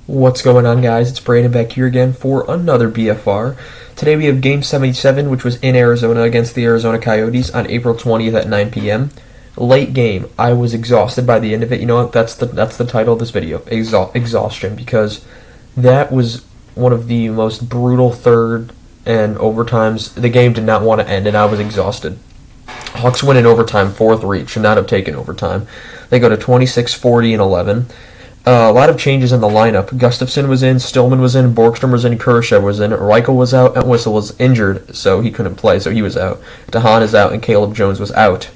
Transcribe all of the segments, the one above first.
What's going on, guys? It's Brandon back here again for another BFR. Today we have Game 77, which was in Arizona against the Arizona Coyotes on April 20th at 9 p.m. Late game. I was exhausted by the end of it. You know what? That's the title of this video. Exhaustion, because that was one of the most brutal third and overtimes. The game did not want to end, and I was exhausted. Hawks win in overtime 4-3. Should not have taken overtime. They go to 26, 40, and 11. A lot of changes in the lineup. Gustafsson was in, Stillman was in, Borgstrom was in, Kurashev was in, Reichel was out, and Whistle was injured, so he couldn't play, so he was out. DeHaan is out, and Caleb Jones was out.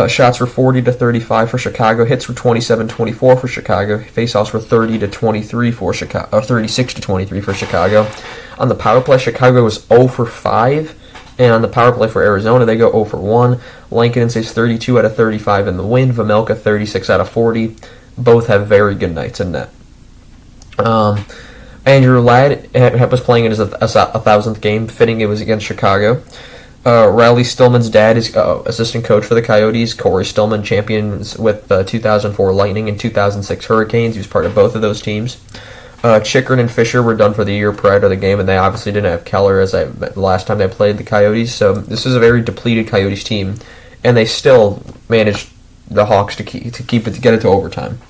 Shots were 40-35 for Chicago. Hits were 27-24 for Chicago. Faceoffs were 30-23 for Chicago, or 36-23 for Chicago. On the power play, Chicago was 0 for 5. And on the power play for Arizona, they go 0 for 1. Lankinen saves 32 out of 35 in the win. Vejmelka 36 out of 40. Both have very good nights in net. Andrew Ladd was playing in his 1,000th game, fitting it was against Chicago. Riley Stillman's dad is assistant coach for the Coyotes. Corey Stillman, champions with 2004 Lightning and 2006 Hurricanes. He was part of both of those teams. Chikrin and Fisher were done for the year prior to the game, and they obviously didn't have Keller the last time they played the Coyotes. So this is a very depleted Coyotes team, and they still managed the Hawks to get it to overtime.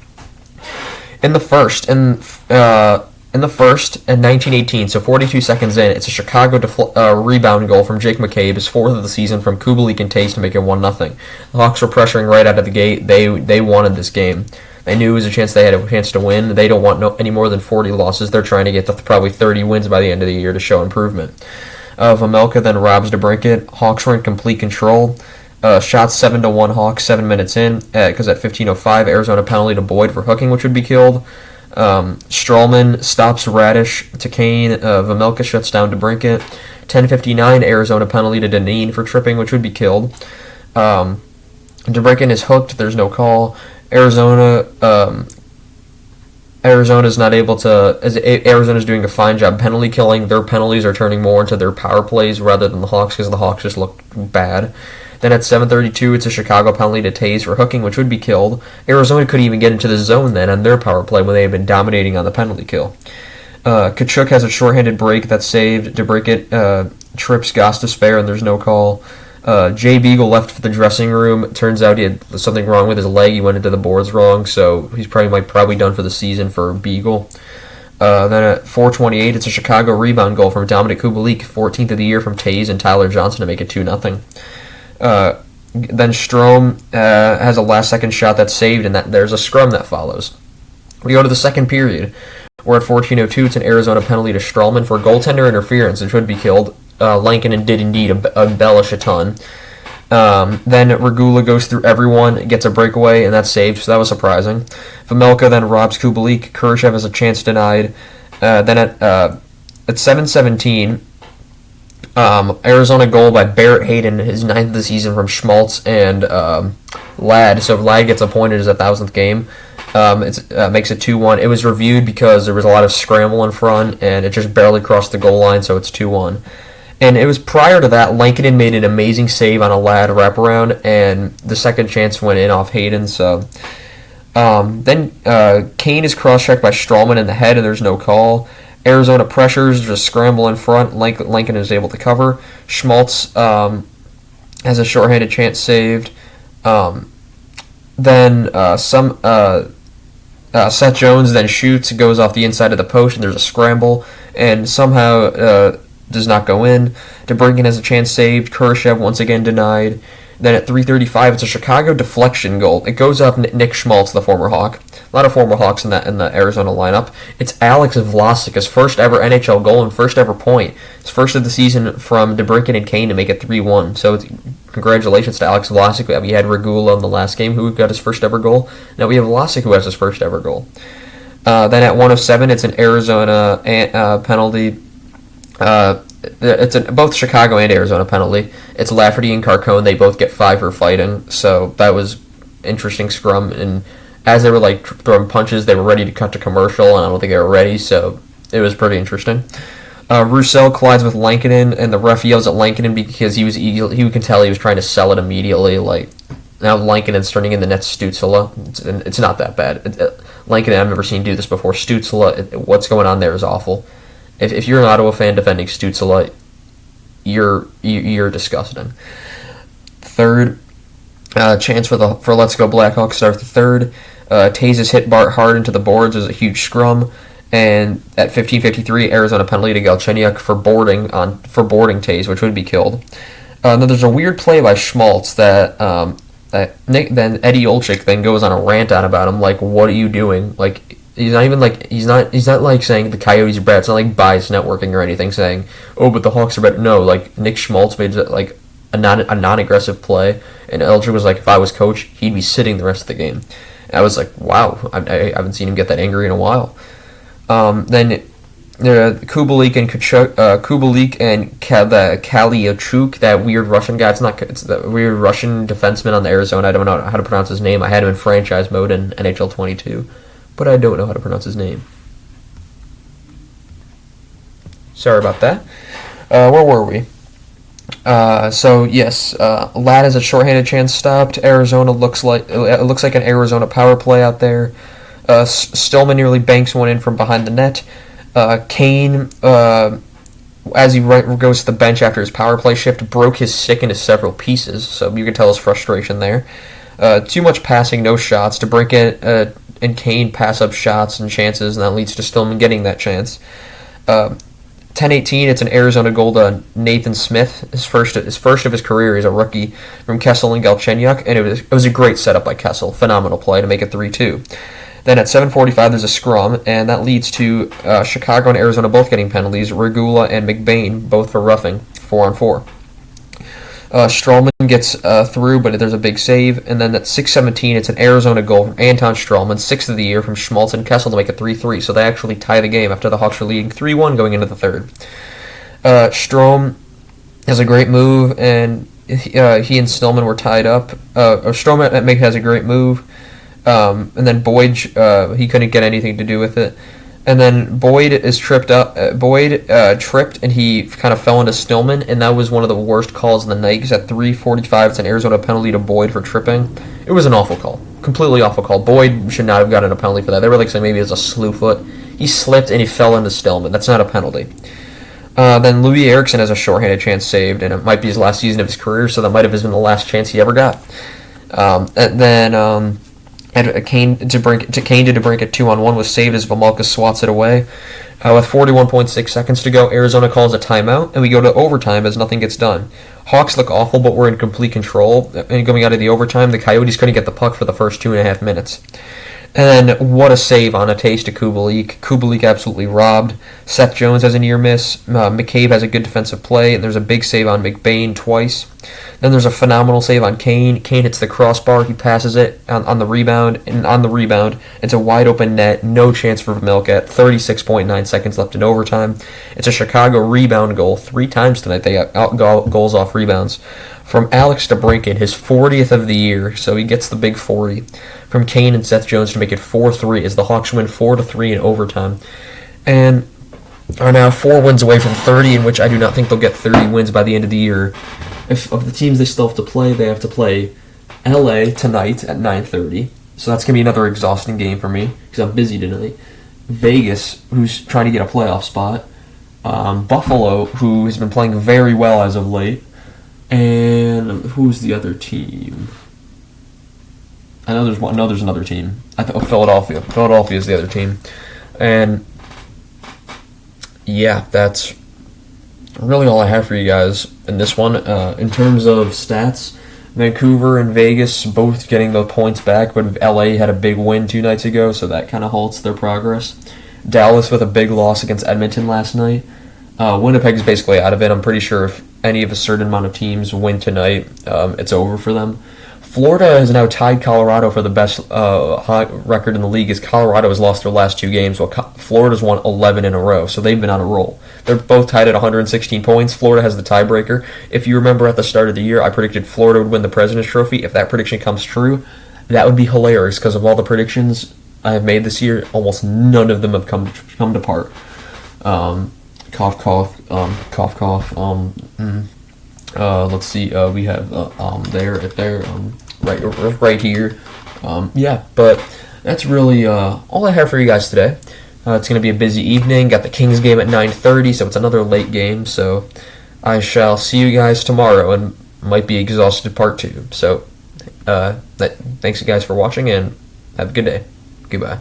In the first, in 1918, so 42 seconds in, it's a Chicago rebound goal from Jake McCabe, his fourth of the season, from Kubalik and Tays to make it 1-0. The Hawks were pressuring right out of the gate. They wanted this game. They knew it was a chance. They had a chance to win. They don't want any more than 40 losses. They're trying to get to probably 30 wins by the end of the year to show improvement. Vejmelka then robs DeBrincat. Hawks were in complete control. Shots 7-1 Hawks 7 minutes in, because at 15:05 Arizona penalty to Boyd for hooking, which would be killed. Strollman stops Radish to Kane. Vejmelka shuts down DeBrincat. 10:59 Arizona penalty to Deneen for tripping, which would be killed. DeBrincat is hooked. There's no call. Arizona's not able to. Arizona's doing a fine job penalty killing. Their penalties are turning more into their power plays rather than the Hawks, because the Hawks just look bad. Then at 7:32, it's a Chicago penalty to Tays for hooking, which would be killed. Arizona couldn't even get into the zone then on their power play when they had been dominating on the penalty kill. Kachuk has a shorthanded break that's saved. DeBrincat trips Gostisbehere, and there's no call. Jay Beagle left for the dressing room. It turns out he had something wrong with his leg. He went into the boards wrong, so he's probably done for the season for Beagle. Then at 4:28, it's a Chicago rebound goal from Dominic Kubalik, 14th of the year from Tays and Tyler Johnson to make it 2-0. Then Strome has a last-second shot that's saved, and there's a scrum that follows. We go to the second period. We're at 14:02. It's an Arizona penalty to Strollman for goaltender interference, which would be killed. Lankinen did indeed embellish a ton. Then Regula goes through everyone, gets a breakaway, and that's saved, so that was surprising. Vejmelka then robs Kubalik. Kurashev has a chance denied. Then at 7:17, Arizona goal by Barrett Hayden, his 9th of the season from Schmaltz and Ladd. So if Ladd gets appointed his 1,000th game, it makes it 2-1. It was reviewed because there was a lot of scramble in front, and it just barely crossed the goal line, so it's 2-1. And it was prior to that, Lankinen made an amazing save on a Ladd wraparound, and the second chance went in off Hayden. So then Kane is cross-checked by Strollman in the head, and there's no call. Arizona pressures, just scramble in front. Lankinen is able to cover. Schmaltz has a shorthanded chance saved. Then Seth Jones then shoots, goes off the inside of the post, and there's a scramble, and somehow does not go in. DeBrincat has a chance saved. Kurashev once again denied. Then at 3:35, it's a Chicago deflection goal. It goes up Nick Schmaltz, the former Hawk. A lot of former Hawks in the Arizona lineup. It's Alex Vlasic, his first ever NHL goal and first ever point. His first of the season from DeBrincat and Kane to make it 3-1. So congratulations to Alex Vlasic. We had Regula in the last game who got his first ever goal. Now we have Vlasic who has his first ever goal. Then at 1:07, it's an Arizona penalty. It's both Chicago and Arizona penalty. It's Lafferty and Carcone. They both get 5 for fighting, so that was interesting scrum. And as they were throwing punches, they were ready to cut to commercial, and I don't think they were ready, so it was pretty interesting. Roussel collides with Lankinen, and the ref yells at Lankinen because he can tell he was trying to sell it immediately. Now Lankinen's turning in the net Stützle. It's not that bad. Lankinen, I've never seen do this before. Stützle, what's going on there is awful. If you're an Ottawa fan defending Stützle, you're disgusting. Third, chance for Let's Go Blackhawks start the third. Taves is hit Bart hard into the boards. There's a huge scrum, and at 15:53, Arizona penalty to Galchenyuk for boarding Taves, which would be killed. Then there's a weird play by Schmaltz that then Eddie Olczyk then goes on a rant on about him, like, what are you doing? Like, he's not like saying the Coyotes are bad. It's not like bias networking or anything saying, oh, but the Hawks are bad. No, like, Nick Schmaltz made like a non-aggressive play, and Olczyk was like, if I was coach, he'd be sitting the rest of the game. And I was like, wow, I haven't seen him get that angry in a while. Then Kubalik and Kaliachuk, that weird Russian guy. It's the weird Russian defenseman on the Arizona. I don't know how to pronounce his name. I had him in franchise mode in NHL 22, but I don't know how to pronounce his name. Sorry about that. Where were we? So yes, Ladd has a shorthanded chance stopped. Arizona looks like an Arizona power play out there. Stillman nearly banks one in from behind the net. Kane, as he goes to the bench after his power play shift, broke his stick into several pieces, so you can tell his frustration there. Too much passing, no shots. To break it, and Kane pass up shots and chances, and that leads to Stillman getting that chance. 10-18, it's an Arizona goal to Nathan Smith, his first of his career. He's a rookie from Kessel and Galchenyuk, and it was a great setup by Kessel. Phenomenal play to make it 3-2. Then at 7:45, there's a scrum, and that leads to Chicago and Arizona both getting penalties. Regula and McBain both for roughing, 4-on-4. Stralman gets through, but there's a big save. And then at 6:17, it's an Arizona goal from Anton Stralman, 6th of the year, from Schmaltz and Kessel to make it 3-3. So they actually tie the game after the Hawks were leading 3-1 going into the third. Strome has a great move, and he and Stillman were tied up. Strome has a great move. And then Boyd, he couldn't get anything to do with it. And then Boyd is tripped up. Boyd tripped, and he kind of fell into Stillman, and that was one of the worst calls of the night, because at 3:45, it's an Arizona penalty to Boyd for tripping. It was an awful call. Completely awful call. Boyd should not have gotten a penalty for that. They were like saying maybe it was a slew foot. He slipped, and he fell into Stillman. That's not a penalty. Then Louis Eriksson has a shorthanded chance saved, and it might be his last season of his career, so that might have been the last chance he ever got. And then... Kane to bring it 2-on-1 was saved as Vomolka swats it away. With 41.6 seconds to go, Arizona calls a timeout, and we go to overtime as nothing gets done. Hawks look awful, but we're in complete control. And going out of the overtime, the Coyotes couldn't get the puck for the first 2.5 minutes. And then what a save on a taste to Kubalik. Kubalik absolutely robbed. Seth Jones has a near miss. McCabe has a good defensive play. There's a big save on McBain twice. Then there's a phenomenal save on Kane. Kane hits the crossbar. He passes it on the rebound. And on the rebound, it's a wide open net. No chance for Milk at 36.9 seconds left in overtime. It's a Chicago rebound goal. 3 times tonight they got goals off rebounds. From Alex DeBrincat, his 40th of the year, so he gets the big 40. From Kane and Seth Jones to make it 4-3 as the Hawks win 4-3 in overtime. And are now 4 wins away from 30, in which I do not think they'll get 30 wins by the end of the year. If of the teams they still have to play, they have to play LA tonight at 9:30. So that's going to be another exhausting game for me because I'm busy tonight. Vegas, who's trying to get a playoff spot. Buffalo, who has been playing very well as of late. And who's the other team? I know there's another team. Philadelphia. Philadelphia is the other team. And yeah, that's really all I have for you guys in this one. In terms of stats, Vancouver and Vegas both getting the points back, but LA had a big win 2 nights ago, so that kind of halts their progress. Dallas with a big loss against Edmonton last night. Winnipeg's basically out of it. I'm pretty sure if any of a certain amount of teams win tonight, it's over for them. Florida has now tied Colorado for the best record in the league, as Colorado has lost their last 2 games, while Florida's won 11 in a row, so they've been on a roll. They're both tied at 116 points. Florida has the tiebreaker. If you remember at the start of the year, I predicted Florida would win the President's Trophy. If that prediction comes true, that would be hilarious, because of all the predictions I have made this year, almost none of them have come to part. Cough, cough, cough, cough. Let's see. We have right here. Yeah, but that's really all I have for you guys today. It's going to be a busy evening. Got the Kings game at 9:30, so it's another late game. So I shall see you guys tomorrow, and might be exhausted part 2. So thanks you guys for watching, and have a good day. Goodbye.